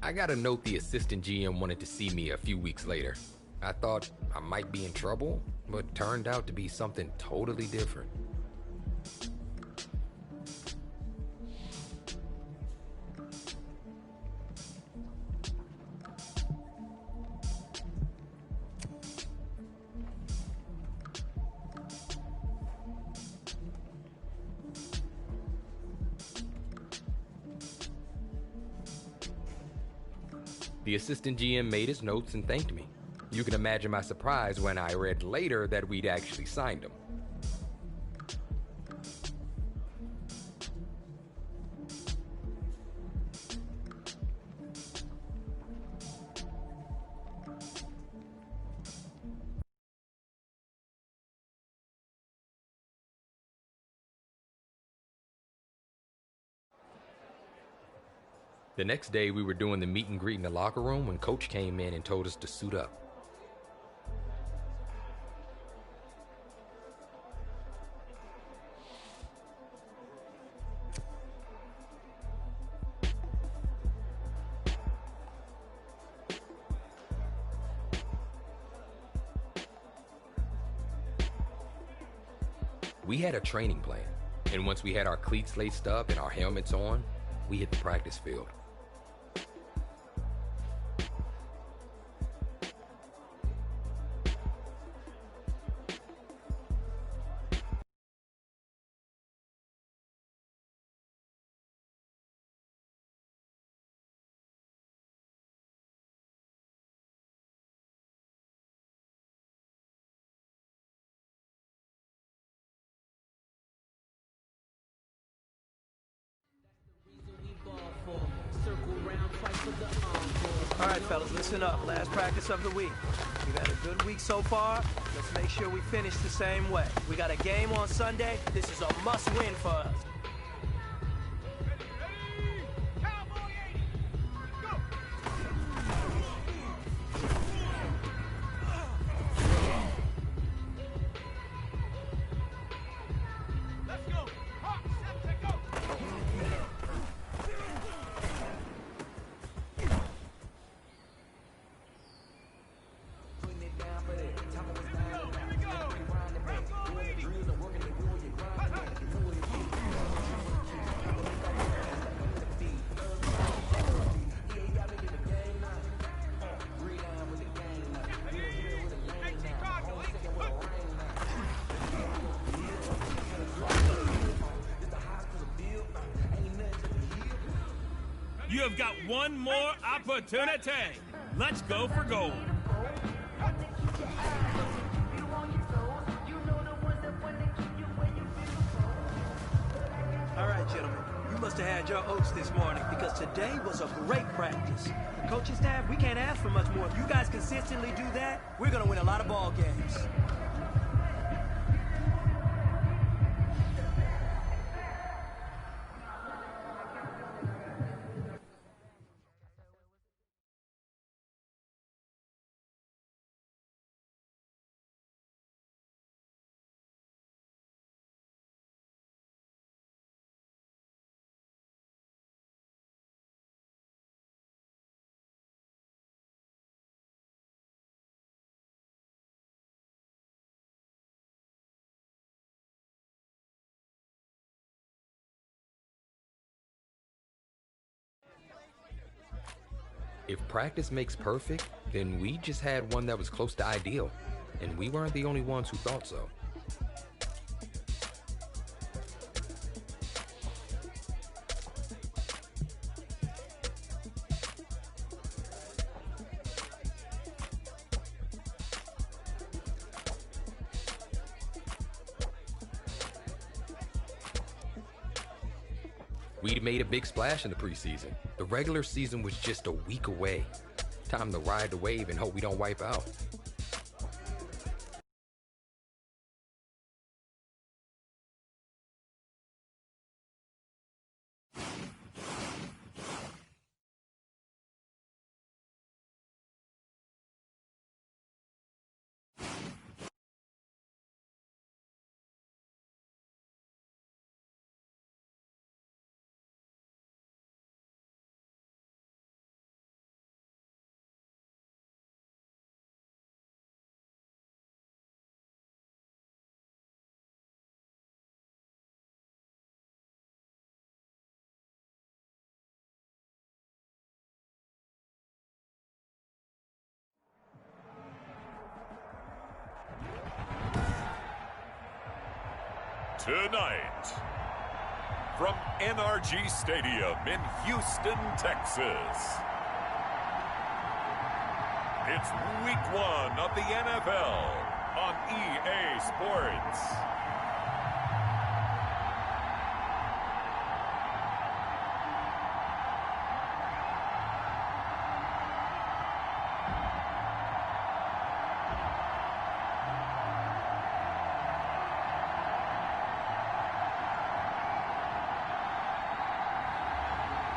I got a note the assistant GM wanted to see me a few weeks later. I thought I might be in trouble, but turned out to be something totally different. The assistant GM made his notes and thanked me. You can imagine my surprise when I read later that we'd actually signed him. The next day, we were doing the meet and greet in the locker room when Coach came in and told us to suit up. We had a training plan, and once we had our cleats laced up and our helmets on, we hit the practice field. All right, fellas, listen up. Last practice of the week. We've had a good week so far. Let's make sure we finish the same way. We got a game on Sunday. This is a must-win for us. You have got one more opportunity. Let's go for gold. All right, gentlemen. You must have had your oats this morning because today was a great practice. The coaching staff, we can't ask for much more. If you guys consistently do that, we're going to win a lot of ball games. If practice makes perfect, then we just had one that was close to ideal, and we weren't the only ones who thought so. We'd made a big splash in the preseason. The regular season was just a week away. Time to ride the wave and hope we don't wipe out. Tonight, from NRG Stadium in Houston, Texas, it's Week 1 of the NFL on EA Sports.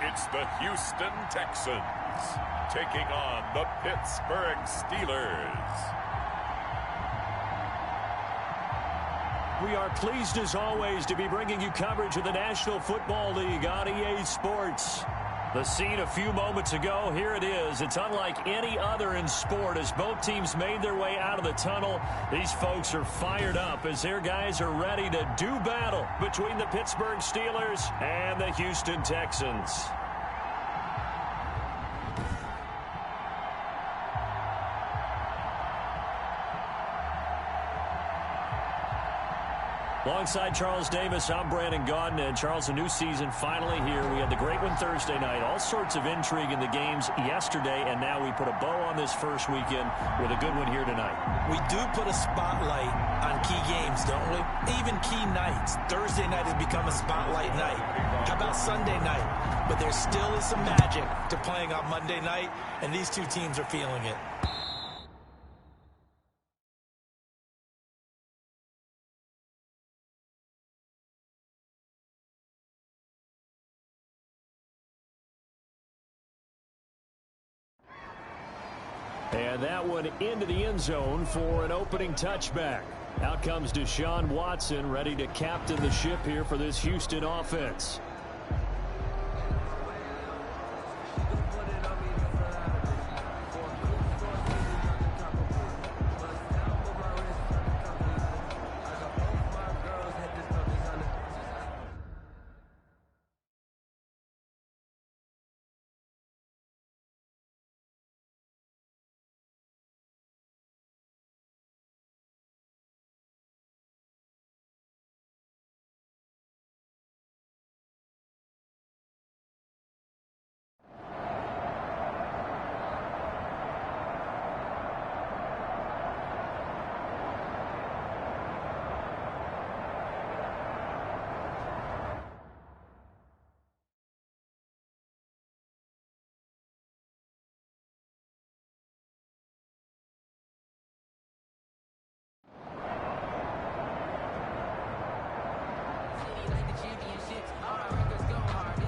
It's the Houston Texans taking on the Pittsburgh Steelers. We are pleased as always to be bringing you coverage of the National Football League on EA Sports. The scene a few moments ago, here it is. It's unlike any other in sport as both teams made their way out of the tunnel. These folks are fired up as their guys are ready to do battle between the Pittsburgh Steelers and the Houston Texans. Alongside Charles Davis, I'm Brandon Gaudin. And Charles, a new season finally here. We had the great one Thursday night. All sorts of intrigue in the games yesterday, and now we put a bow on this first weekend with a good one here tonight. We do put a spotlight on key games, don't we? Even key nights. Thursday night has become a spotlight night. How about Sunday night? But there still is some magic to playing on Monday night, and these two teams are feeling it. And that one into the end zone for an opening touchback. Out comes Deshaun Watson, ready to captain the ship here for this Houston offense.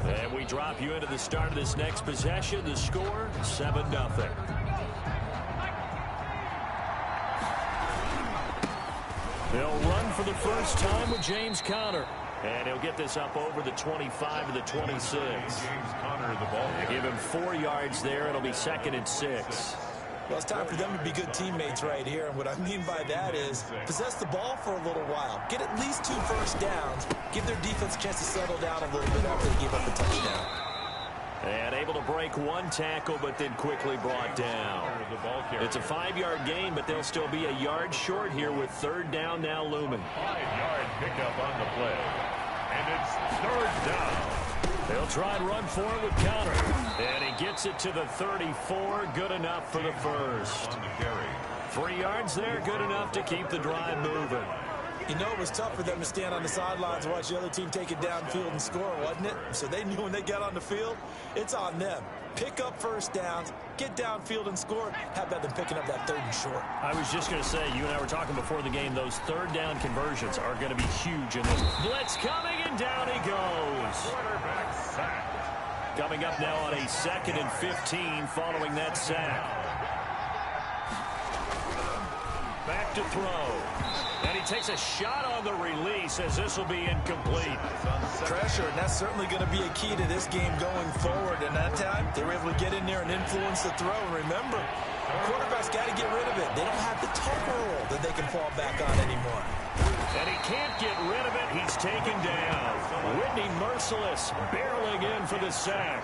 And we drop you into the start of this next possession. The score, 7-0. They'll run for the first time with James Conner. And he'll get this up over the 25 to the 26. James Conner, the ball. Give him 4 yards there. It'll be 2nd and 6. Well, it's time for them to be good teammates right here. And what I mean by that is possess the ball for a little while. Get at least 2 first downs. Give their defense a chance to settle down a little bit after they give up the touchdown. And able to break 1 tackle, but then quickly brought down. It's a 5-yard gain, but they'll still be a yard short here with 3rd down now looming. 5-yard pickup on the play. And it's 3rd down. They'll try and run for it with Conner. And he gets it to the 34. Good enough for the first. 3 yards there. Good enough to keep the drive moving. You know, it was tough for them to stand on the sidelines and watch the other team take it downfield and score, wasn't it? So they knew when they got on the field, it's on them. Pick up first downs, get downfield and score. How about them picking up that 3rd and short? I was just going to say, you and I were talking before the game, those 3rd down conversions are going to be huge in this. Blitz coming, and down he goes. Quarterback sack. Coming up now on a 2nd and 15 following that sack. Back to throw. And he takes a shot on the release as this will be incomplete. Pressure, and that's certainly going to be a key to this game going forward. And that time, they were able to get in there and influence the throw. And remember, quarterbacks got to get rid of it. They don't have the total that they can fall back on anymore. And he can't get rid of it. He's taken down. Whitney Merciless barreling in for the sack.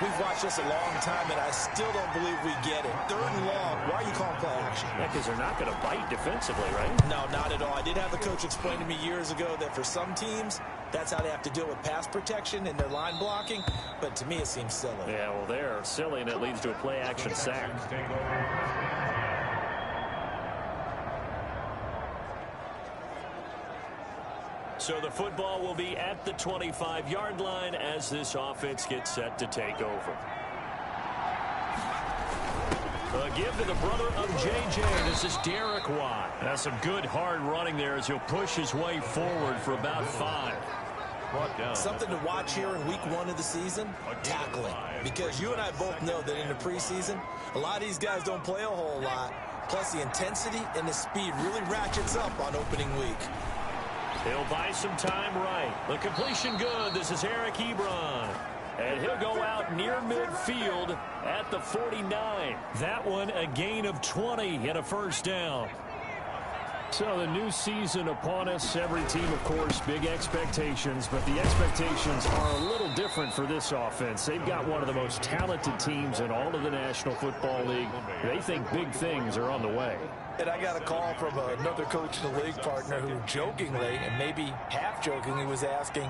We've watched this a long time, and I still don't believe we get it. 3rd and long. Why are you calling play action? Yeah, because they're not going to bite defensively, right? No, not at all. I did have a coach explain to me years ago that for some teams, that's how they have to deal with pass protection and their line blocking. But to me, it seems silly. Yeah, well, they're silly, and it leads to a play action sack. So the football will be at the 25-yard line as this offense gets set to take over. A give to the brother of J.J. This is Derek Watt. That's some good hard running there as he'll push his way forward for about 5. Something to watch here in week 1 of the season, tackling. Because you and I both know that in the preseason, a lot of these guys don't play a whole lot. Plus the intensity and the speed really ratchets up on opening week. He'll buy some time right. The completion good. This is Eric Ebron. And he'll go out near midfield at the 49. That one a gain of 20 and a first down. So the new season upon us. Every team, of course, big expectations. But the expectations are a little different for this offense. They've got one of the most talented teams in all of the National Football League. They think big things are on the way. And I got a call from another coach in the league partner who jokingly, and maybe half-jokingly, was asking,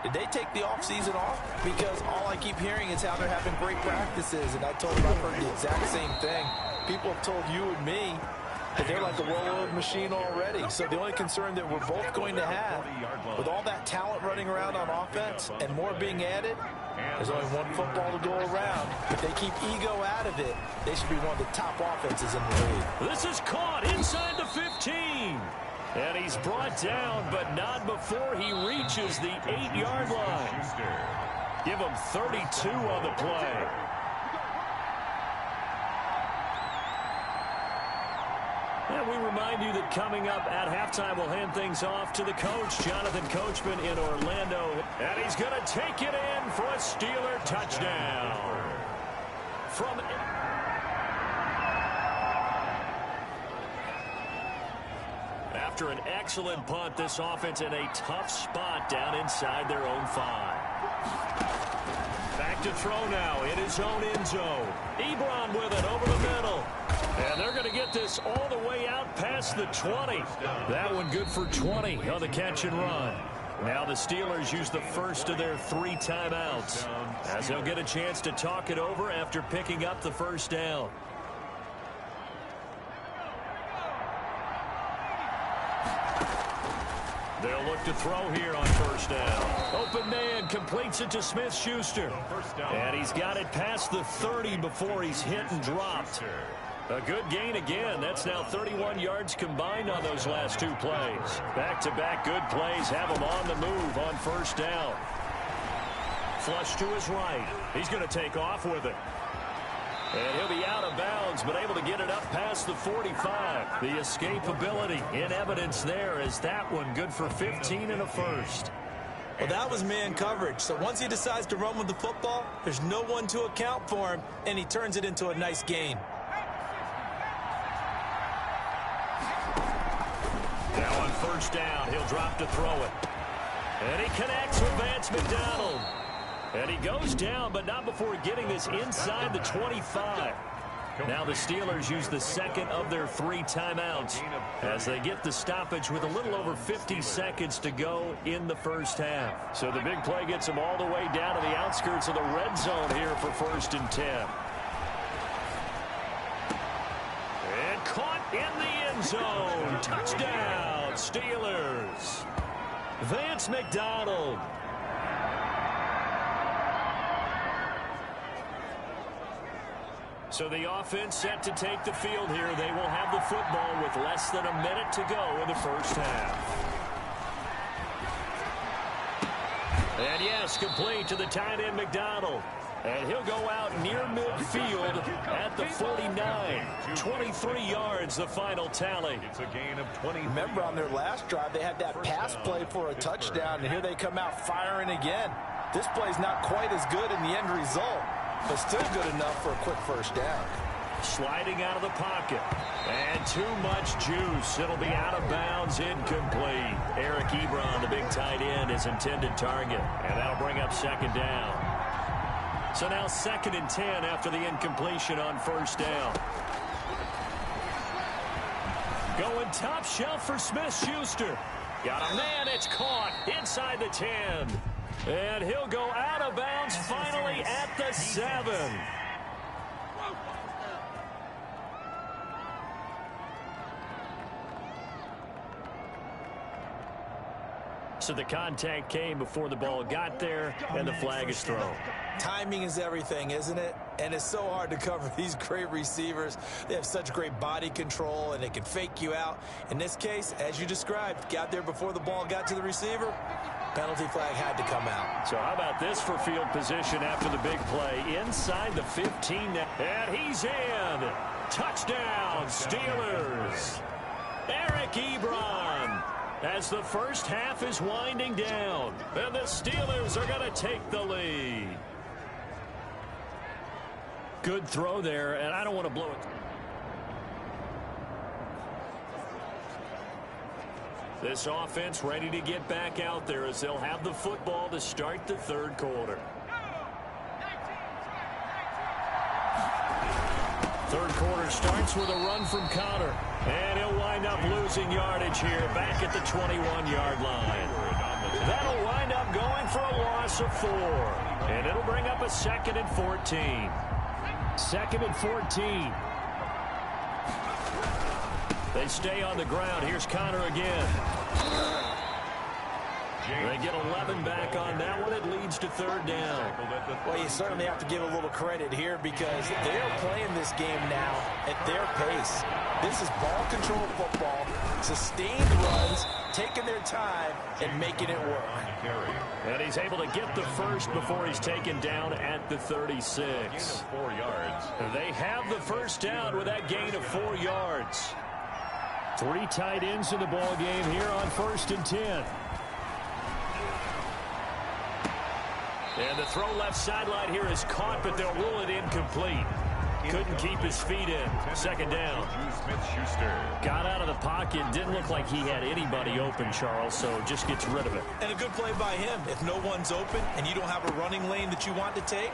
did they take the offseason off? Because all I keep hearing is how they're having great practices. And I told him I've heard the exact same thing. People have told you and me that they're like a well-oiled machine already. So the only concern that we're both going to have, with all that talent running around on offense and more being added, there's only one football to go around. If they keep ego out of it, they should be one of the top offenses in the league. This is caught inside the 15. And he's brought down, but not before he reaches the 8-yard line. Give him 32 on the play. And we remind you that coming up at halftime, we'll hand things off to the coach, Jonathan Coachman in Orlando. And he's going to take it in for a Steeler touchdown. After an excellent punt, this offense in a tough spot down inside their own 5. Back to throw now in his own end zone. Ebron with it over the middle. And they're going to get this all the way out past the 20. That one good for 20 on the catch and run. Now the Steelers use the first of their 3 timeouts, as they'll get a chance to talk it over after picking up the first down. They'll look to throw here on first down. Open man completes it to Smith-Schuster. And he's got it past the 30 before he's hit and dropped. A good gain again. That's now 31 yards combined on those last 2 plays. Back-to-back good plays have him on the move on first down. Flush to his right. He's going to take off with it. And he'll be out of bounds, but able to get it up past the 45. The escapability in evidence there is that one good for 15 and a first. Well, that was man coverage. So once he decides to run with the football, there's no one to account for him, and he turns it into a nice gain. Now on first down, he'll drop to throw it. And he connects with Vance McDonald. And he goes down, but not before getting this inside the 25. Now the Steelers use the second of their 3 timeouts as they get the stoppage with a little over 50 seconds to go in the first half. So the big play gets them all the way down to the outskirts of the red zone here for 1st and 10. And caught in the end zone. Touchdown, Steelers. Vance McDonald. So the offense set to take the field here. They will have the football with less than a minute to go in the first half. And yes, complete to the tight end McDonald. And he'll go out near midfield at the 49. 23 yards, the final tally. It's a gain of 20. Remember on their last drive, they had that pass play for a touchdown, and here they come out firing again. This play's not quite as good in the end result, but still good enough for a quick first down. Sliding out of the pocket. And too much juice. It'll be out of bounds, incomplete. Eric Ebron, the big tight end, his intended target. And that'll bring up second down. So now 2nd and 10 after the incompletion on 1st down. Going top shelf for Smith-Schuster. Got a man, it's caught inside the 10. And he'll go out of bounds finally at the 7. So the contact came before the ball got there, and the flag is thrown. Timing is everything, isn't it? And it's so hard to cover these great receivers. They have such great body control, and they can fake you out. In this case, as you described, got there before the ball got to the receiver. Penalty flag had to come out. So how about this for field position after the big play? Inside the 15 now. And he's in. Touchdown, Steelers. Eric Ebron. As the first half is winding down, and the Steelers are going to take the lead. Good throw there, and I don't want to blow it. This offense ready to get back out there as they'll have the football to start the 3rd quarter. 3rd quarter starts with a run from Connor. And he'll wind up losing yardage here back at the 21-yard line. That'll wind up going for a loss of 4. And it'll bring up a 2nd and 14. 2nd and 14. They stay on the ground. Here's Connor again. They get 11 back on that one. It leads to 3rd down. Well, you certainly have to give a little credit here because they're playing this game now at their pace. This is ball control football, sustained runs, taking their time, and making it work. And he's able to get the first before he's taken down at the 36. 4 yards. They have the first down with that gain of 4 yards. 3 tight ends in the ball game here on 1st and 10. And the throw left sideline here is caught, but they'll rule it incomplete. Couldn't keep his feet in. 2nd down. Got out of the pocket. Didn't look like he had anybody open, Charles, so just gets rid of it. And a good play by him. If no one's open and you don't have a running lane that you want to take,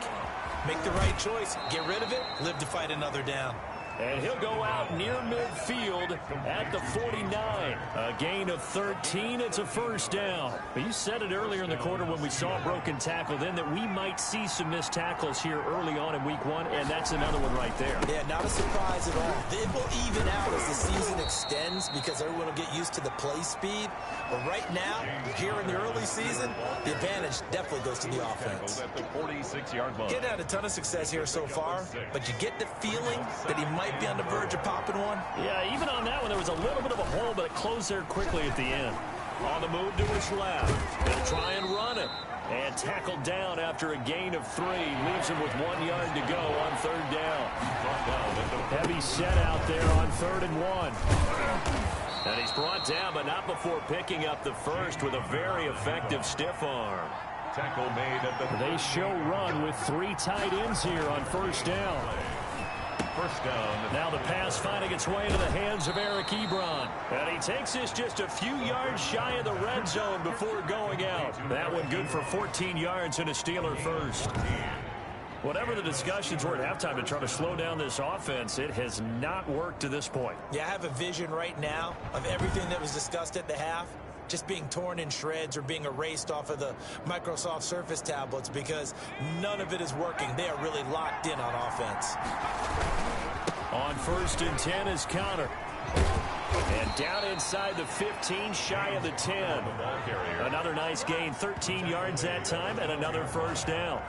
make the right choice. Get rid of it. Live to fight another down. And he'll go out near midfield at the 49. A gain of 13. It's a first down. But you said it earlier in the quarter when we saw a broken tackle then that we might see some missed tackles here early on in week 1, and that's another one right there. Yeah, not a surprise at all. It will even out as the season extends because everyone will get used to the play speed. But right now, here in the early season, the advantage definitely goes to the offense. At the 46-yard line. Getting had a ton of success here so far, but you get the feeling that he might be on the verge of popping one. Yeah, even on that one, there was a little bit of a hole, but it closed there quickly at the end. On the move to his left. He'll try and run it. And tackled down after a gain of 3. Leaves him with 1 yard to go on 3rd down. Heavy set out there on 3rd and 1. And he's brought down, but not before picking up the first with a very effective stiff arm. Tackle made at the... They show run with 3 tight ends here on 1st down. First down. Now the pass finding its way into the hands of Eric Ebron. And he takes this just a few yards shy of the red zone before going out. That one good for 14 yards and a Steeler first. Whatever the discussions were at halftime to try to slow down this offense, it has not worked to this point. Yeah, I have a vision right now of everything that was discussed at the half just being torn in shreds or being erased off of the Microsoft Surface tablets because none of it is working. They are really locked in on offense. On 1st and 10 is Connor. And down inside the 15, shy of the 10. Another nice gain, 13 yards that time, and another first down.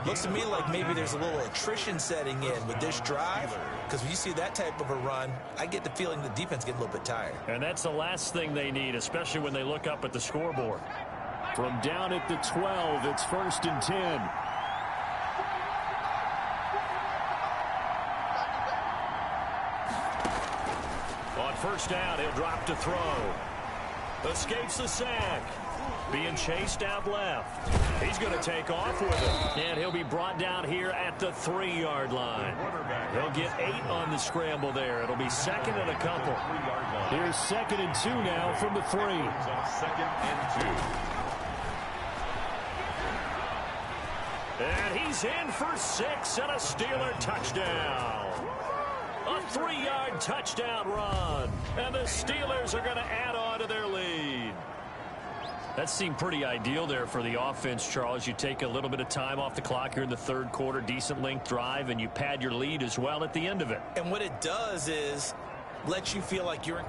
Looks to me like maybe there's a little attrition setting in with this drive, because when you see that type of a run, I get the feeling the defense getting a little bit tired. And that's the last thing they need, especially when they look up at the scoreboard. From down at the 12, it's 1st and 10. First down, he'll drop to throw. Escapes the sack. Being chased out left. He's going to take off with it. And he'll be brought down here at the 3-yard line. He'll get 8 on the scramble there. It'll be 2nd and a couple. Here's 2nd and 2 now from the 3. 2nd and 2. And he's in for 6 and a Steeler touchdown. A 3-yard touchdown run. And the Steelers are going to add on to their lead. That seemed pretty ideal there for the offense, Charles. You take a little bit of time off the clock here in the third quarter, decent length drive, and you pad your lead as well at the end of it. And what it does is lets you feel like you're in.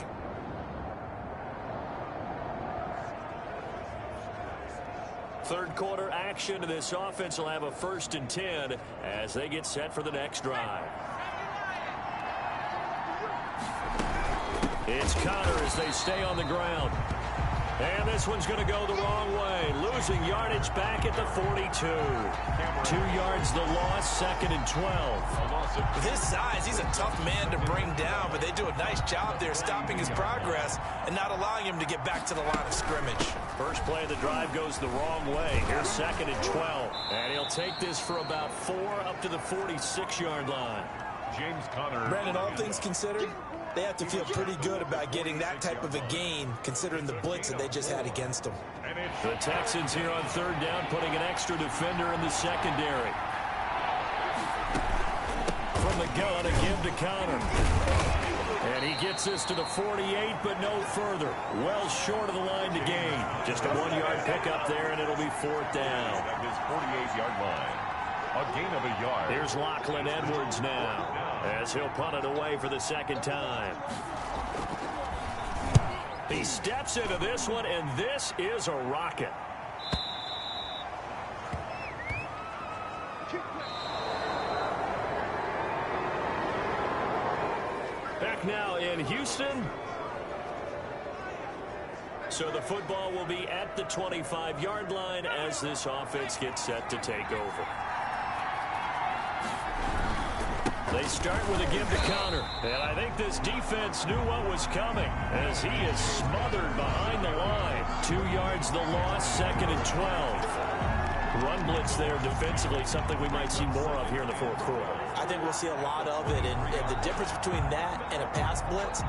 Third quarter action, and this offense will have a 1st and 10 as they get set for the next drive. It's Connor as they stay on the ground. And this one's going to go the wrong way. Losing yardage back at the 42. 2 yards the loss, 2nd and 12. With his size, he's a tough man to bring down, but they do a nice job there stopping his progress and not allowing him to get back to the line of scrimmage. First play of the drive goes the wrong way. Here's 2nd and 12. And he'll take this for about 4 up to the 46-yard line. James Conner. Brandon, all things considered, they have to feel pretty good about getting that type of a gain, considering the blitz that they just had against them. The Texans here on 3rd down, putting an extra defender in the secondary. From the gun, a give to Connor. And he gets this to the 48, but no further. Well short of the line to gain. Just a 1-yard pickup there, and it'll be 4th down. At his 48-yard line. A gain of a yard. Here's Lachlan Edwards now, as he'll punt it away for the 2nd time. He steps into this one, and this is a rocket. Back now in Houston. So the football will be at the 25-yard line as this offense gets set to take over. They start with a give to Connor. And I think this defense knew what was coming as he is smothered behind the line. 2 yards the loss, 2nd and 12. Run blitz there defensively, something we might see more of here in the 4th quarter. I think we'll see a lot of it, and the difference between that and a pass blitz,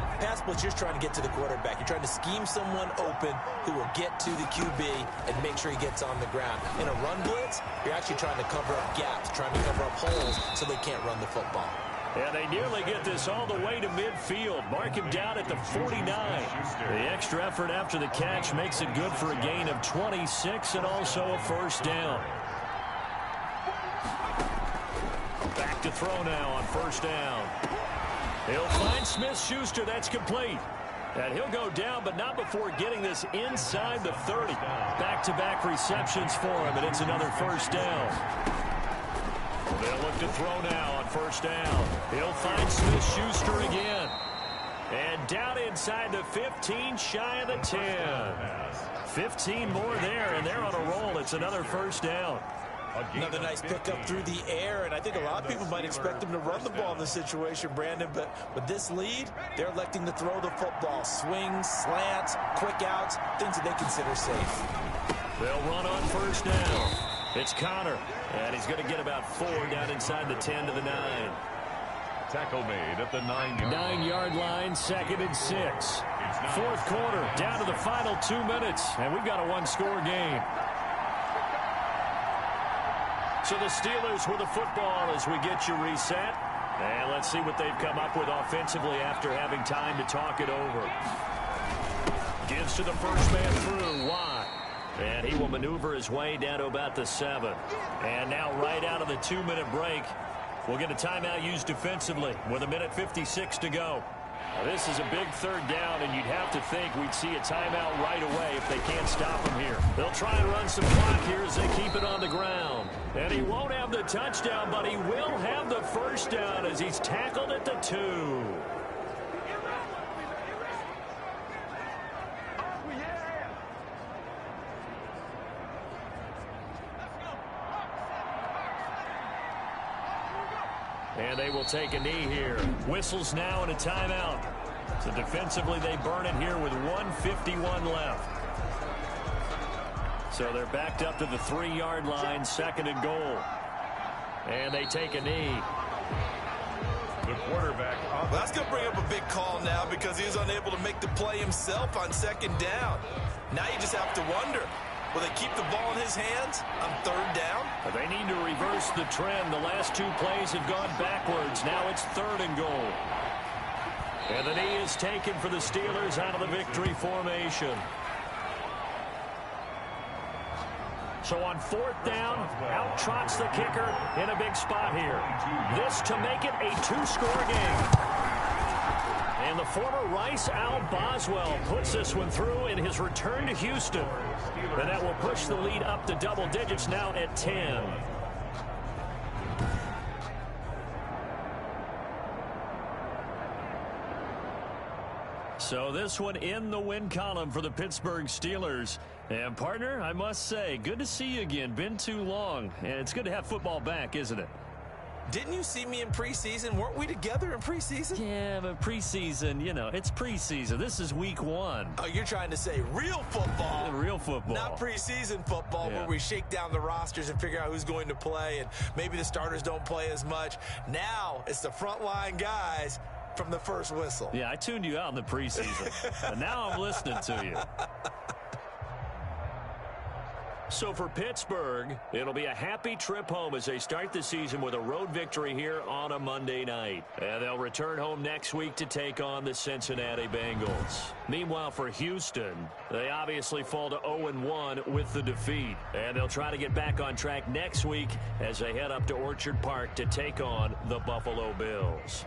you're trying to get to the quarterback. You're trying to scheme someone open who will get to the QB and make sure he gets on the ground. In a run blitz, you're actually trying to cover up gaps, trying to cover up holes so they can't run the football. And they nearly get this all the way to midfield. Mark him down at the 49. The extra effort after the catch makes it good for a gain of 26 and also a 1st down. Back to throw now on 1st down. He'll find Smith-Schuster. That's complete. And he'll go down, but not before getting this inside the 30. Back-to-back receptions for him, and it's another 1st down. They'll look to throw now on 1st down. He'll find Smith-Schuster again. And down inside the 15, shy of the 10. 15 more there, and they're on a roll. It's another 1st down. Another nice pickup through the air, and I think a lot of people might expect them to run the ball in this situation, Brandon, but with this lead, they're electing to throw the football. Swings, slants, quick outs, things that they consider safe. They'll run on 1st down. It's Connor, and he's going to get about 4 down inside the 10 to the 9. Tackle made at the 9-yard line, 2nd and 6. 4th quarter, down to the final 2 minutes, and we've got a 1-score game. So the Steelers with the football as we get you reset. And let's see what they've come up with offensively after having time to talk it over. Gives to the first man through, Watt. And he will maneuver his way down to about the 7. And now right out of the 2-minute break, we'll get a timeout used defensively with 1:56 to go. Now, this is a big 3rd down, and you'd have to think we'd see a timeout right away if they can't stop him here. They'll try and run some clock here as they keep it on the ground. And he won't have the touchdown, but he will have the 1st down as he's tackled at the 2. And they will take a knee here. Whistles now and a timeout. So defensively they burn it here with 1:51 left. So they're backed up to the 3-yard line, 2nd and goal. And they take a knee. The quarterback. Well, that's going to bring up a big call now because he was unable to make the play himself on 2nd down. Now you just have to wonder, Will they keep the ball in his hands on third down? They need to reverse the trend. The last two plays have gone backwards. Now it's 3rd and goal. And the knee is taken for the Steelers out of the victory formation. So on 4th down, out trots the kicker in a big spot here. This to make it a 2-score game. And the former Rice Al Boswell puts this one through in his return to Houston. And that will push the lead up to double digits now at 10. So this one in the win column for the Pittsburgh Steelers. And partner, I must say, good to see you again. Been too long. And it's good to have football back, isn't it? Didn't you see me in preseason? Weren't we together in preseason? Yeah, but preseason, you know, it's preseason. This is week 1. Oh, you're trying to say real football. Real football. Not preseason football where we shake down the rosters and figure out who's going to play, and maybe the starters don't play as much. Now it's the frontline guys from the first whistle. Yeah, I tuned you out in the preseason. But now I'm listening to you. So for Pittsburgh, it'll be a happy trip home as they start the season with a road victory here on a Monday night. And they'll return home next week to take on the Cincinnati Bengals. Meanwhile, for Houston, they obviously fall to 0-1 with the defeat. And they'll try to get back on track next week as they head up to Orchard Park to take on the Buffalo Bills.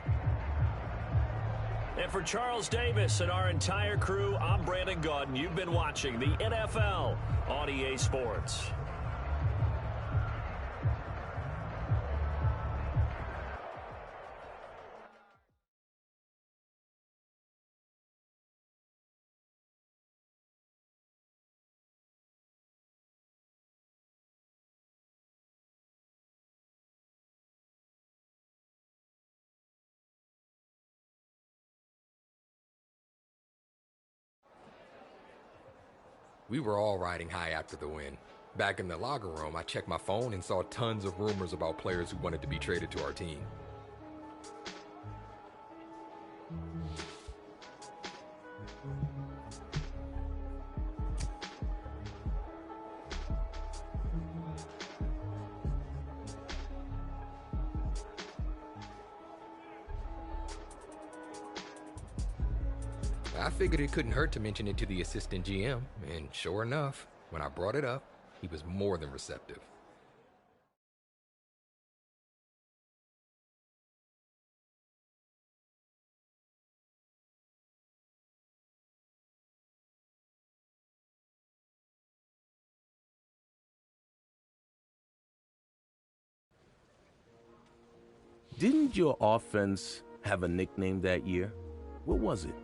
And for Charles Davis and our entire crew, I'm Brandon Gaudin. You've been watching the NFL on EA Sports. We were all riding high after the win. Back in the locker room, I checked my phone and saw tons of rumors about players who wanted to be traded to our team. I figured it couldn't hurt to mention it to the assistant GM, and sure enough, when I brought it up, he was more than receptive. Didn't your offense have a nickname that year? What was it?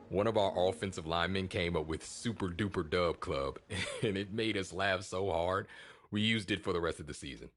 One of our offensive linemen came up with Super Duper Dub Club, and it made us laugh so hard, we used it for the rest of the season.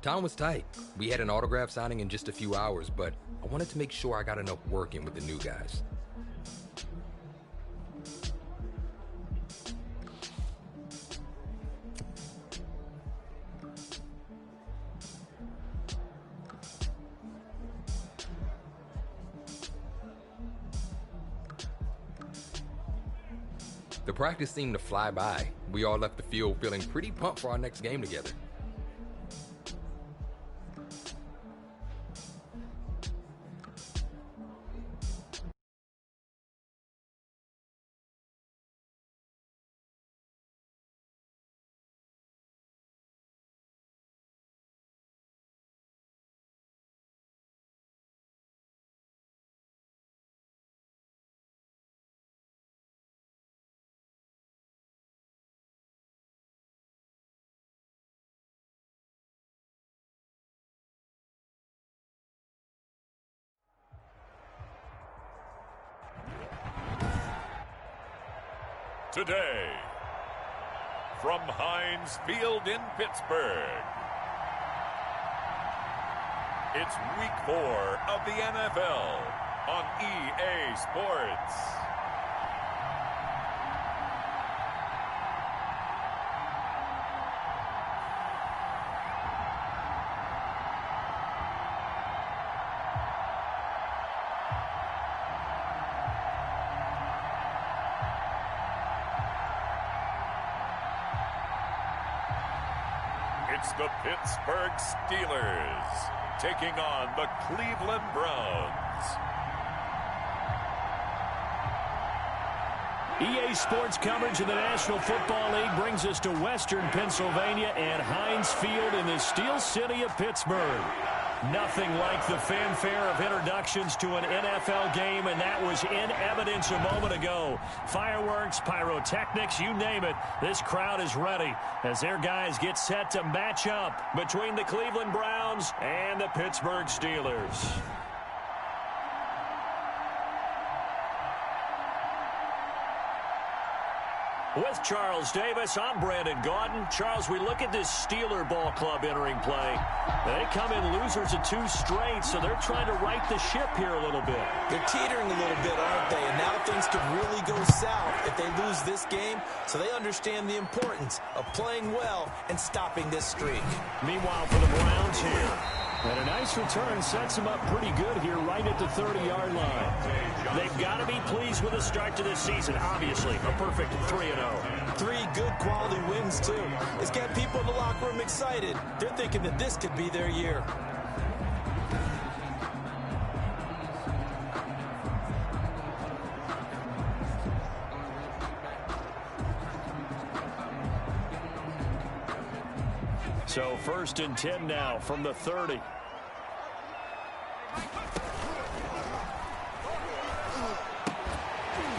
Time was tight. We had an autograph signing in just a few hours, but I wanted to make sure I got enough work in with the new guys. The practice seemed to fly by. We all left the field feeling pretty pumped for our next game together. today. From Heinz Field in Pittsburgh, it's Week 4 of the NFL on EA Sports. It's the Pittsburgh Steelers taking on the Cleveland Browns. EA Sports coverage of the National Football League brings us to Western Pennsylvania and Heinz Field in the Steel City of Pittsburgh. Nothing like the fanfare of introductions to an NFL game, and that was in evidence a moment ago. Fireworks, pyrotechnics, you name it. This crowd is ready as their guys get set to match up between the Cleveland Browns and the Pittsburgh Steelers. With Charles Davis, I'm Brandon Gaudin. Charles, we look at this Steeler ball club entering play. They come in losers of 2 straight, so they're trying to right the ship here a little bit. They're teetering a little bit, aren't they? And now things could really go south if they lose this game, so they understand the importance of playing well and stopping this streak. Meanwhile, for the Browns here, and a nice return sets them up pretty good here right at the 30-yard line. They've got to be pleased with the start to this season, obviously. A perfect 3-0. 3 good quality wins, too. It's got people in the locker room excited. They're thinking that this could be their year. So 1st and 10 now from the 30.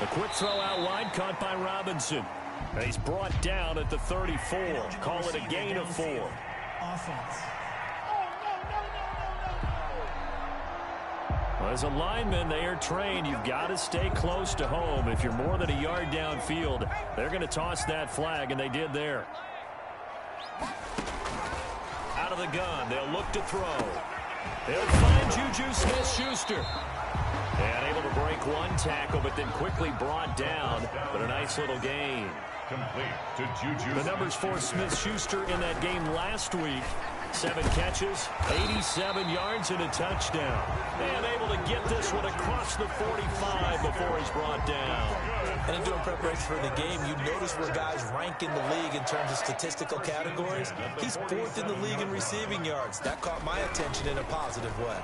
A quick throw out wide, caught by Robinson. And he's brought down at the 34. Call it a gain of 4. Offense. Well, as a lineman, they are trained. You've got to stay close to home. If you're more than a yard downfield, they're going to toss that flag, and they did there. Out of the gun, they'll look to throw. They'll find Juju Smith-Schuster. And able to break 1 tackle, but then quickly brought down. But a nice little gain. Complete to Juju. The numbers for Smith-Schuster in that game last week. 7 catches, 87 yards, and a touchdown. And able to get this one across the 45 before he's brought down. And in doing preparation for the game, you notice where guys rank in the league in terms of statistical categories. He's 4th in the league in receiving yards. That caught my attention in a positive way.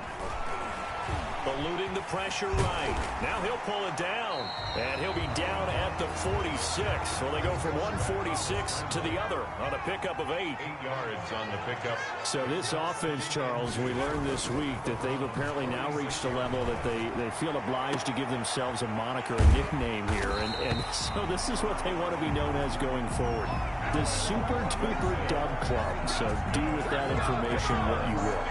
Eluding the pressure right. Now he'll pull it down. And he'll be down at the 46. So they go from 146 to the other on a pickup of 8. 8 yards on the pickup. So this offense, Charles, we learned this week that they've apparently now reached a level that they feel obliged to give themselves a moniker, a nickname here. And so this is what they want to be known as going forward. The Super Duper Dub Club. So do with that information what you will.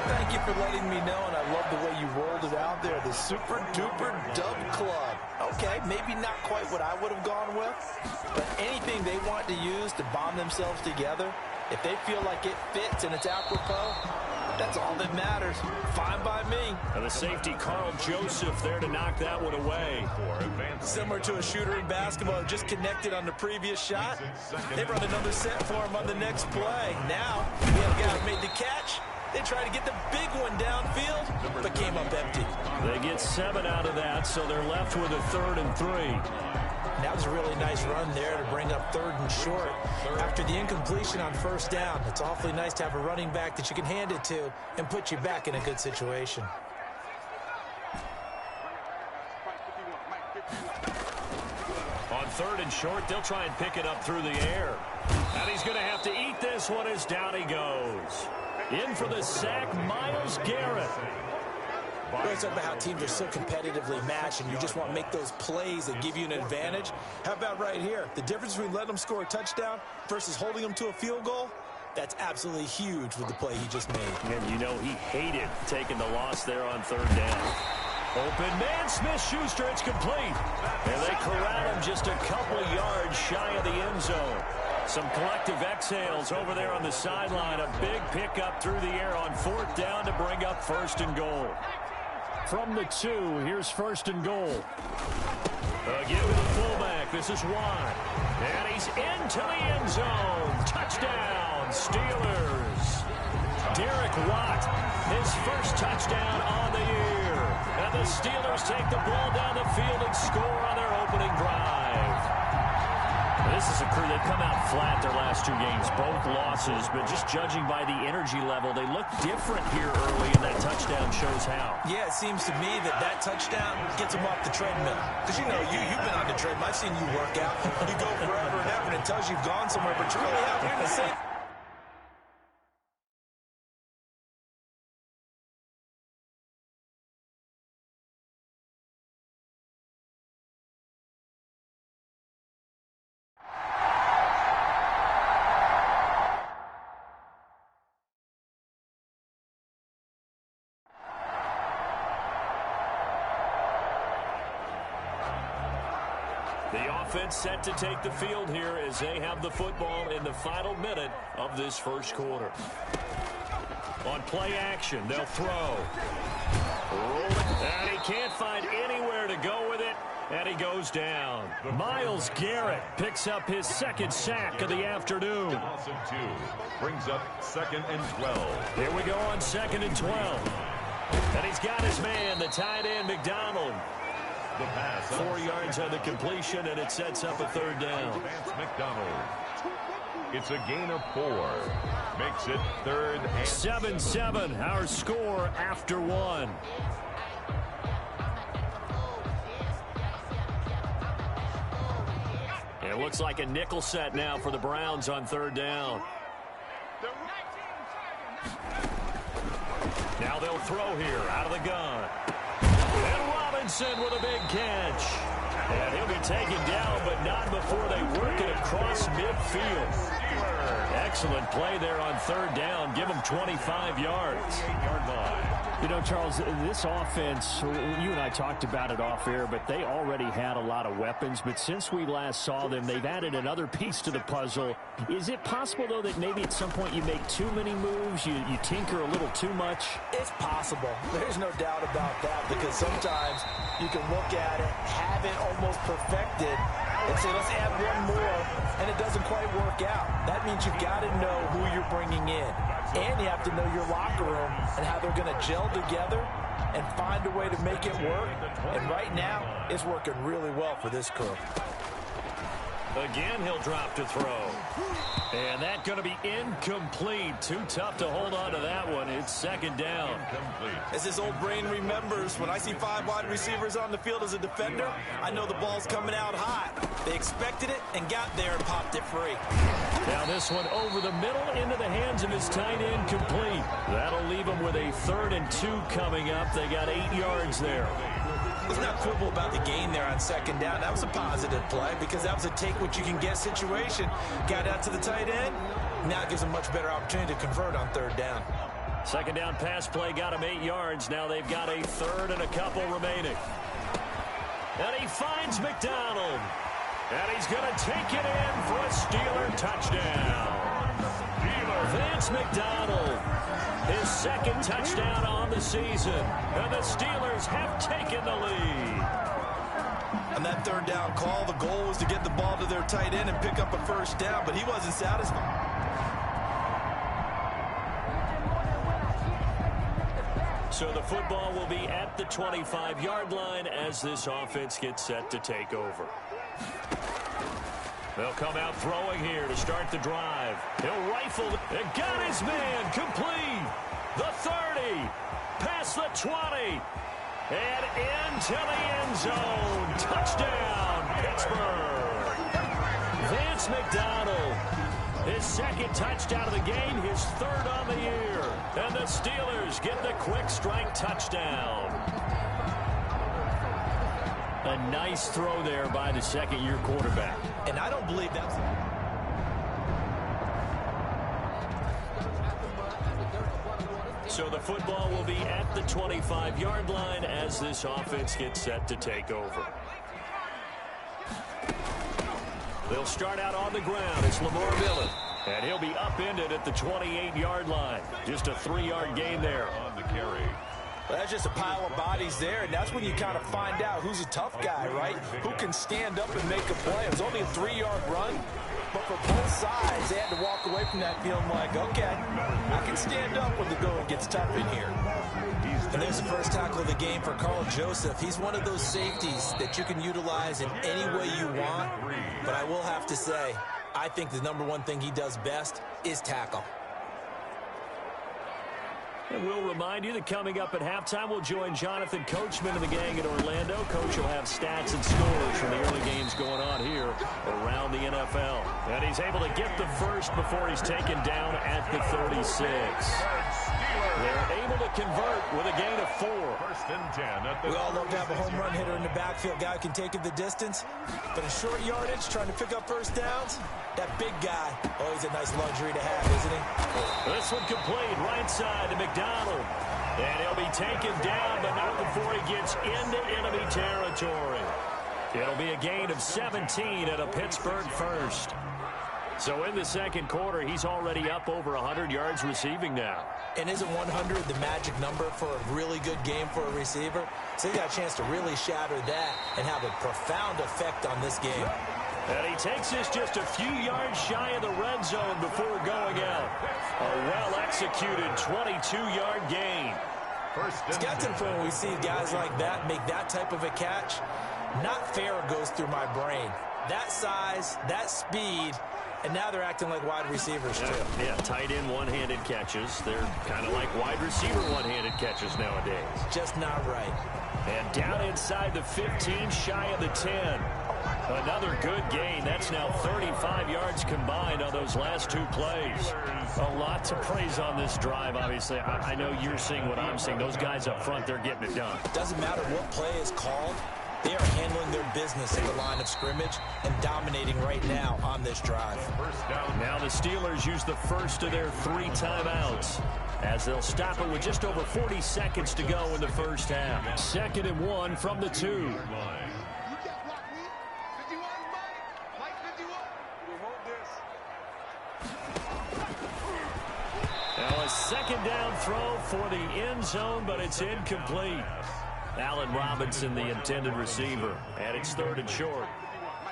Thank you for letting me know, and I love the way you rolled it out there. The Super Duper Dub Club. Okay, maybe not quite what I would have gone with, but anything they want to use to bond themselves together, if they feel like it fits and it's apropos, that's all that matters. Fine by me. And the safety, Carl Joseph, there to knock that one away. Similar to a shooter in basketball who just connected on the previous shot. They run another set for him on the next play. Now, we have a guy who made the catch. They tried to get the big one downfield, but came up empty. They get 7 out of that, so they're left with a 3rd and 3. That was a really nice run there to bring up 3rd and short. After the incompletion on 1st down, it's awfully nice to have a running back that you can hand it to and put you back in a good situation. On 3rd and short, they'll try and pick it up through the air. And he's going to have to eat this one as down he goes. In for the sack, Myles Garrett. We always talk about how teams are so competitively matched and you just want to make those plays that give you an advantage. How about right here? The difference between letting them score a touchdown versus holding them to a field goal, that's absolutely huge with the play he just made. And you know he hated taking the loss there on 3rd down. Open man, Smith-Schuster, it's complete. And they corral him just a couple yards shy of the end zone. Some collective exhales over there on the sideline. A big pickup through the air on 4th down to bring up 1st and goal. From the 2, here's 1st and goal. Give to the fullback. This is Watt. And he's into the end zone. Touchdown, Steelers. Derek Watt, his first touchdown on the year. And the Steelers take the ball down the field and score on their opening drive. This is a crew that come out flat their last 2 games, both losses, but just judging by the energy level, they look different here early, and that touchdown shows how. Yeah, it seems to me that touchdown gets them off the treadmill. Because, you know, you've been on the treadmill. I've seen you work out. You go forever and ever, and it tells you you've gone somewhere, but you're really out here in the same. The offense set to take the field here as they have the football in the final minute of this first quarter. On play action, they'll throw. And he can't find anywhere to go with it, and he goes down. Myles Garrett picks up his 2nd sack of the afternoon. Johnson 2 brings up 2nd and 12. Here we go on 2nd and 12. And he's got his man, the tight end, McDonald. The pass 4 yards on the completion, and it sets up a 3rd down. Vance McDonald. It's a gain of 4. Makes it 3rd and 7-7, our score after 1. It looks like a nickel set now for the Browns on 3rd down. Now they'll throw here out of the gun. And Robinson with a big catch. And he'll be taken down, but not before they work it across midfield. Excellent play there on 3rd down. Give them 25 yards. You know, Charles, this offense, you and I talked about it off air, but they already had a lot of weapons. But since we last saw them, they've added another piece to the puzzle. Is it possible, though, that maybe at some point you make too many moves, you tinker a little too much? It's possible. There's no doubt about that, because sometimes you can look at it, have it almost perfected, and say, let's add one more, and it doesn't quite work out. That means you've got to know who you're bringing in. And you have to know your locker room and how they're going to gel together and find a way to make it work. And right now, it's working really well for this crew. Again, he'll drop to throw. And that's going to be incomplete. Too tough to hold on to that one. It's 2nd down. As his old brain remembers, when I see 5 wide receivers on the field as a defender, I know the ball's coming out hot. They expected it and got there and popped it free. Now this one over the middle into the hands of his tight end, complete. That'll leave him with a 3rd and 2 coming up. They got 8 yards there. Let's not quibble about the gain there on 2nd down. That was a positive play because that was a take-what-you-can-get situation. Got out to the tight end. Now it gives them much better opportunity to convert on 3rd down. 2nd down pass play got him 8 yards. Now they've got a 3rd and a couple remaining. And he finds McDonald. And he's going to take it in for a Steeler touchdown. Vance McDonald, his 2nd touchdown on the season. And the Steelers have taken the lead. On that 3rd down call, the goal was to get the ball to their tight end and pick up a 1st down, but he wasn't satisfied. So the football will be at the 25-yard line as this offense gets set to take over. They'll come out throwing here to start the drive. He'll rifle and got his man complete. The 30, past the 20, and into the end zone. Touchdown, Pittsburgh. Vance McDonald, his 2nd touchdown of the game, his 3rd on the year. And the Steelers get the quick strike touchdown. A nice throw there by the 2nd-year quarterback. And I don't believe that's... So the football will be at the 25-yard line as this offense gets set to take over. They'll start out on the ground. It's Lamar Miller. And he'll be upended at the 28-yard line. Just a 3-yard gain there. On the carry. Well, that's just a pile of bodies there, and that's when you kind of find out who's a tough guy, right? Who can stand up and make a play. It was only a 3-yard run, but for both sides, they had to walk away from that feeling like, okay, I can stand up when the going gets tough in here. And there's the first tackle of the game for Carl Joseph. He's one of those safeties that you can utilize in any way you want, but I will have to say, I think the number one thing he does best is tackle. And we'll remind you that coming up at halftime, we'll join Jonathan Coachman and the gang in Orlando. Coach will have stats and scores from the early games going on here around the NFL. And he's able to get the first before he's taken down at the 36. They're able to convert with a gain of 4. First and 10 at the We all love to have a home run hitter in the backfield. Guy who can take it the distance. But in short yardage, trying to pick up first downs, that big guy, always a nice luxury to have, isn't he? This one complete right side to McDonald. And he'll be taken down, but not before he gets into enemy territory. It'll be a gain of 17 at a Pittsburgh first. So in the second quarter, he's already up over 100 yards receiving now. And isn't 100 the magic number for a really good game for a receiver? So he got a chance to really shatter that and have a profound effect on this game. And he takes this just a few yards shy of the red zone before going out. A well-executed 22-yard gain. It's got to the point when we see guys like that make that type of a catch. Not fair goes through my brain. That size, that speed, and now they're acting like wide receivers, too. Yeah, tight end one-handed catches. They're kind of like wide receiver one-handed catches nowadays. Just not right. And down inside the 15, shy of the 10. Another good gain. That's now 35 yards combined on those last 2 plays. A lot to praise on this drive, obviously. I know you're seeing what I'm seeing. Those guys up front, they're getting it done. Doesn't matter what play is called. They are handling their business at the line of scrimmage and dominating right now on this drive. Now the Steelers use the first of their 3 timeouts as they'll stop it with just over 40 seconds to go in the first half. 2nd and 1 from the 2. Now a second down throw for the end zone, but it's incomplete. Allen Robinson, the intended receiver, and it's 3rd and short.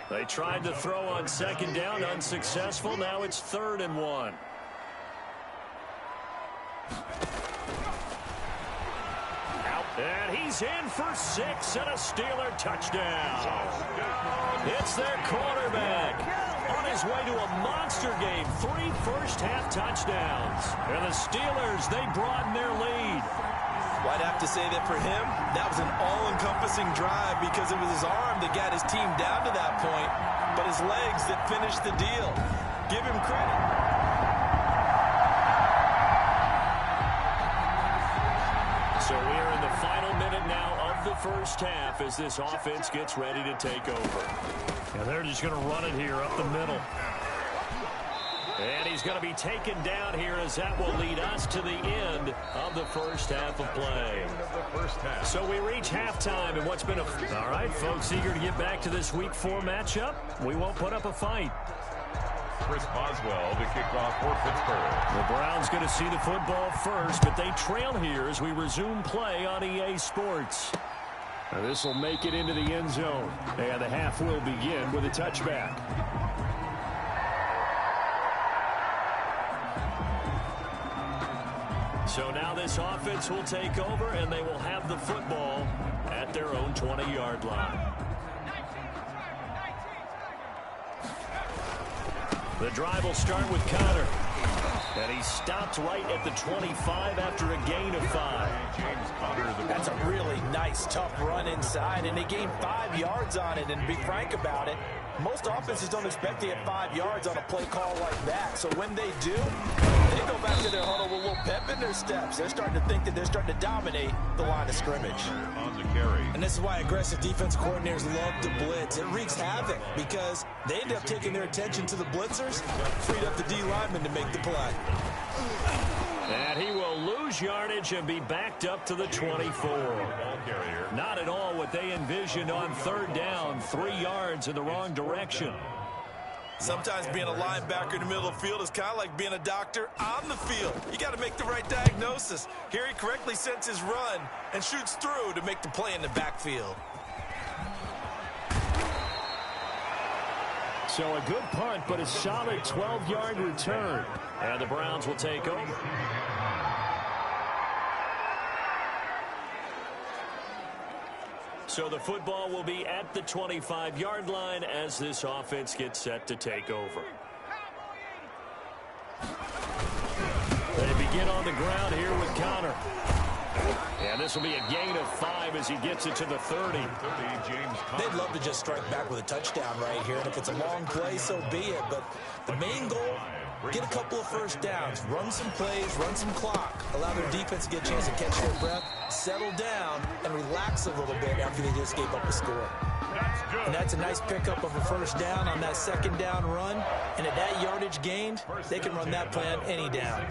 They tried to throw on 2nd down, unsuccessful. Now it's 3rd and 1. And he's in for 6 and a Steeler touchdown. It's their quarterback on his way to a monster game. 3 first-half touchdowns. And the Steelers, they broaden their lead. Well, I'd have to say that for him, that was an all-encompassing drive because it was his arm that got his team down to that point, but his legs that finished the deal. Give him credit. So we're in the final minute now of the first half as this offense gets ready to take over. And they're just going to run it here up the middle. And he's going to be taken down here as that will lead us to the end of the first half of play. So we reach halftime and what's been all right, folks, eager to get back to this Week 4 matchup. We won't put up a fight. Chris Boswell to kick off for Pittsburgh. The Browns going to see the football first, but they trail here as we resume play on EA Sports. Now this will make it into the end zone, and the half will begin with a touchback. So now this offense will take over, and they will have the football at their own 20-yard line. The drive will start with Connor. And he stopped right at the 25 after a gain of 5. That's a really nice, tough run inside, and they gained 5 yards on it. And to be frank about it, most offenses don't expect to get 5 yards on a play call like that. So when they do, they go back to their huddle with a little pep in their steps. They're starting to think that they're starting to dominate the line of scrimmage. On the carry. And this is why aggressive defense coordinators love to blitz. It wreaks havoc because they end up taking their attention to the blitzers, freed up the D lineman to make the play. And he will lose lose yardage and be backed up to the 24. Not at all what they envisioned on third down. 3 yards in the wrong direction. Sometimes being a linebacker in the middle of the field is kind of like being a doctor on the field. You got to make the right diagnosis. Here he correctly sets his run and shoots through to make the play in the backfield. So a good punt, but a solid 12-yard return. And the Browns will take over. So the football will be at the 25-yard line as this offense gets set to take over. They begin on the ground here with Connor. And this will be a gain of 5 as he gets it to the 30. They'd love to just strike back with a touchdown right here, and if it's a long play, so be it. But the main goal, get a couple of first downs, run some plays, run some clock, allow their defense to get a chance to catch their breath, settle down, and relax a little bit after they just gave up a score. And that's a nice pickup of a first down on that second down run. And at that yardage gained, they can run that play on any down.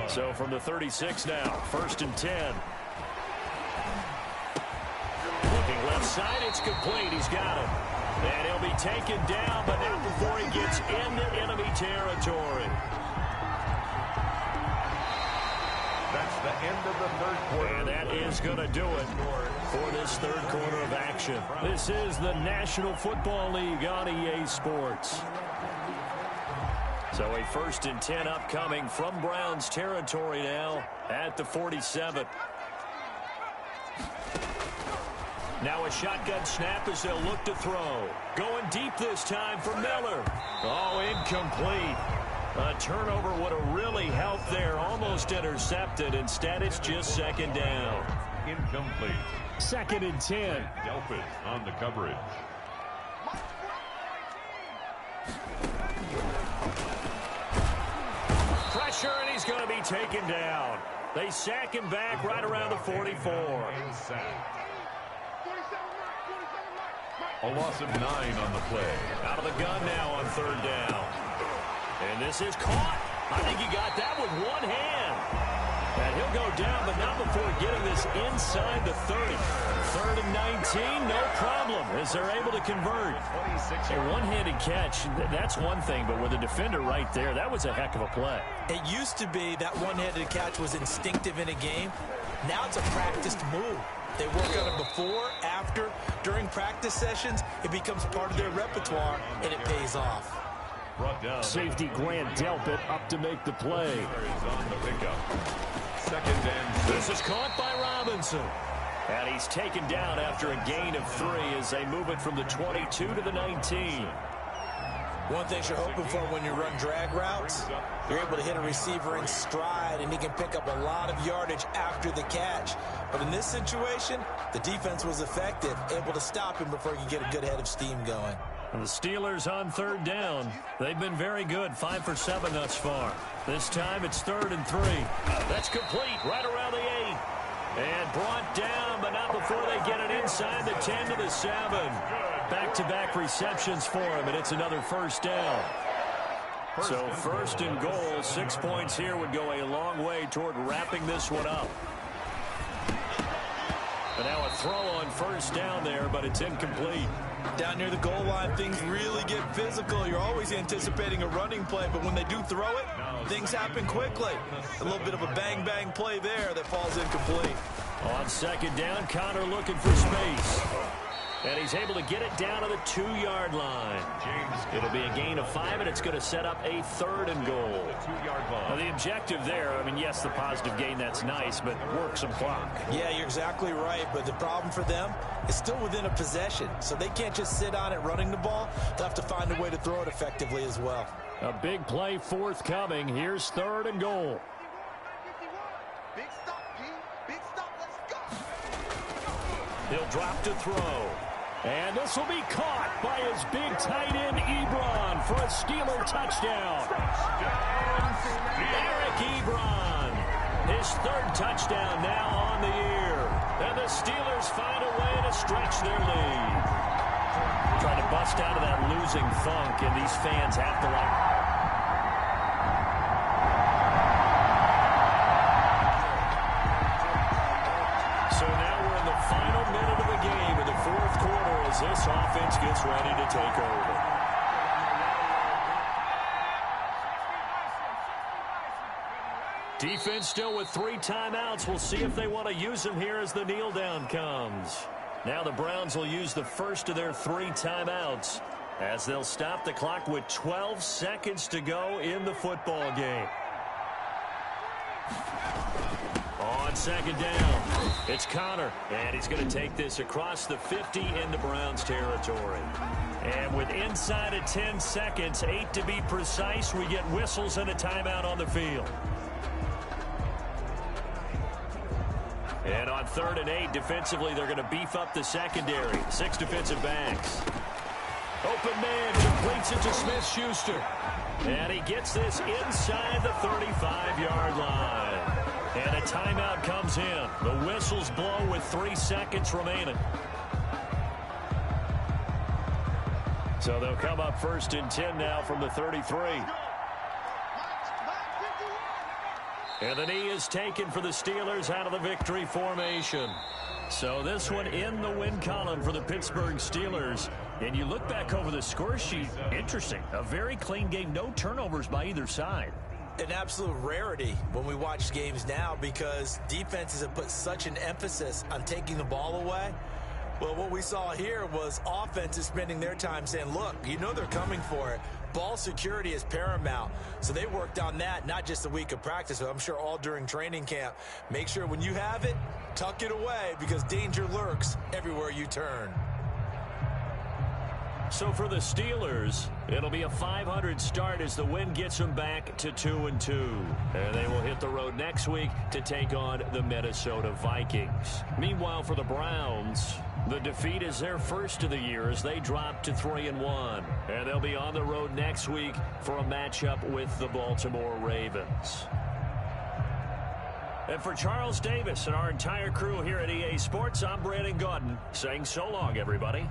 So from the 36 now, 1st and 10. Looking left side, it's complete. He's got it. And he'll be taken down, but not before he gets into enemy territory. That's the end of the third quarter. And that is going to do it for this third quarter of action. This is the National Football League on EA Sports. So a 1st and 10 upcoming from Browns territory now at the 47. Now a shotgun snap as they'll look to throw. Going deep this time for Miller. Oh, incomplete. A turnover would have really helped there. Almost intercepted. Instead, it's just second down. Incomplete. 2nd and 10. Delpit on the coverage. Pressure, and he's going to be taken down. They sack him back right around the 44. A loss of 9 on the play. Out of the gun now on third down. And this is caught. I think he got that with one hand. And he'll go down, but not before getting this inside the 30. 3rd and 19, no problem, as they're able to convert. A one-handed catch, that's one thing, but with a defender right there, that was a heck of a play. It used to be that one-handed catch was instinctive in a game. Now it's a practiced move. They work on it before, after, during practice sessions. It becomes part of their repertoire, and it pays off. Safety Grant Delpit up to make the play. On the pickup. 2nd and 6. This is caught by Robinson. And he's taken down after a gain of 3 as they move it from the 22 to the 19. One thing you're hoping for when you run drag routes, you're able to hit a receiver in stride, and he can pick up a lot of yardage after the catch. But in this situation, the defense was effective, able to stop him before he could get a good head of steam going. And the Steelers on third down. They've been very good, 5 for 7 thus far. This time it's 3rd and 3. That's complete right around the 8. And brought down, but not before they get it inside the 10 to the 7. Back-to-back receptions for him, and it's another first down. So 1st and goal, 6 points here would go a long way toward wrapping this one up. And now a throw on first down there, but it's incomplete. Down near the goal line, things really get physical. You're always anticipating a running play, but when they do throw it, things happen quickly. A little bit of a bang-bang play there that falls incomplete. On 2nd down, Connor looking for space. And he's able to get it down to the 2-yard line. It'll be a gain of 5, and it's going to set up a 3rd and goal. Now, the objective there, I mean, yes, the positive gain, that's nice, but work some clock. Yeah, you're exactly right, but the problem for them is still within a possession, so they can't just sit on it running the ball. They'll have to find a way to throw it effectively as well. A big play forthcoming. Here's 3rd and goal. Big stop, G. Big stop. Let's go. He'll drop to throw. And this will be caught by his big tight end, Ebron, for a Steeler touchdown. Eric Ebron, his 3rd touchdown now on the year. And the Steelers find a way to stretch their lead. Trying to bust out of that losing funk, and these fans have to gets ready to take over. Defense still with 3 timeouts. We'll see if they want to use them here as the kneel down comes. Now the Browns will use the first of their 3 timeouts as they'll stop the clock with 12 seconds to go in the football game. On second down, it's Connor, and he's going to take this across the 50 into Browns territory. And with inside of 10 seconds, 8 to be precise, we get whistles and a timeout on the field. And on 3rd and 8, defensively, they're going to beef up the secondary. 6 defensive backs. Open man completes it to Smith-Schuster. And he gets this inside the 35-yard line. And a timeout comes in. The whistles blow with 3 seconds remaining. So they'll come up 1st and 10 now from the 33. And the knee is taken for the Steelers out of the victory formation. So this one in the win column for the Pittsburgh Steelers. And you look back over the score sheet, interesting. A very clean game, no turnovers by either side. An absolute rarity when we watch games now because defenses have put such an emphasis on taking the ball away. Well, what we saw here was offenses spending their time saying, look, you know they're coming for it. Ball security is paramount. So they worked on that, not just a week of practice, but I'm sure all during training camp. Make sure when you have it, tuck it away because danger lurks everywhere you turn. So for the Steelers, it'll be a .500 start as the win gets them back to 2-2. And they will hit the road next week to take on the Minnesota Vikings. Meanwhile, for the Browns, the defeat is their first of the year as they drop to 3-1. And they'll be on the road next week for a matchup with the Baltimore Ravens. And for Charles Davis and our entire crew here at EA Sports, I'm Brandon Gaudin saying so long, everybody.